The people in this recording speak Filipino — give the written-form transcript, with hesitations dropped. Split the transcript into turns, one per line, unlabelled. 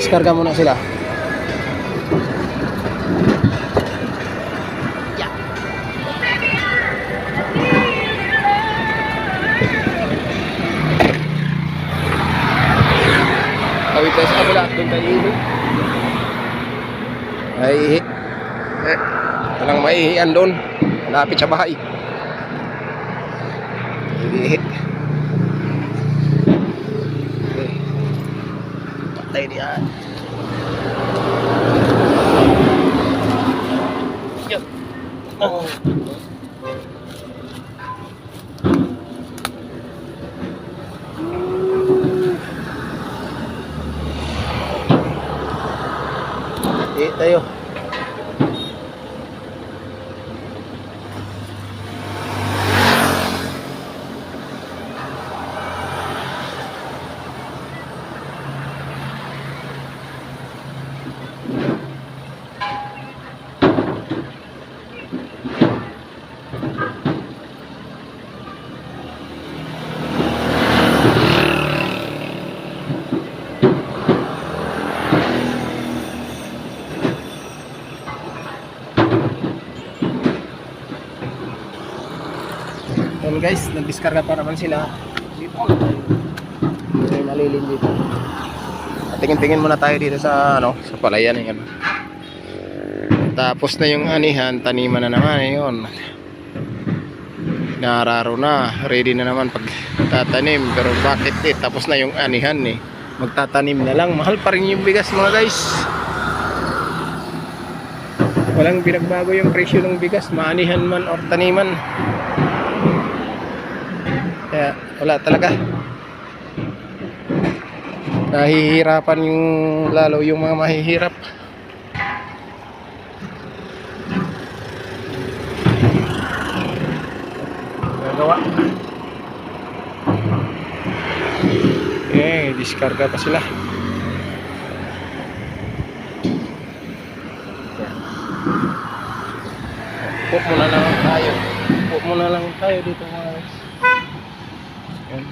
Diskarga muna sila. Yeah. Kawit tayo sa kabila at doon tayo ihi. Ay ihi. Walang maihian doon. Malapit sa bahay. Ihi. Okay. Patay diyan. Yun. Oh. Tayo. Yan guys, nag-discarga pa naman sila. May nalilin dito. Tingin-tingin muna tayo dito sa sa palayan yan. Tapos na yung anihan, taniman na naman yun. Nararo na, ready na naman pag tatanim. Pero bakit tapos na yung anihan magtatanim na lang. Mahal pa rin yung bigas mga guys. Walang binagbago yung presyo ng bigas, maanihan man or taniman. Kaya wala talaga. Nahihirapan lalo yung mga mahihirap. Nagawa. Diskarga pa sila. Upo muna lang tayo. Upo muna lang tayo dito mga guys. Yan.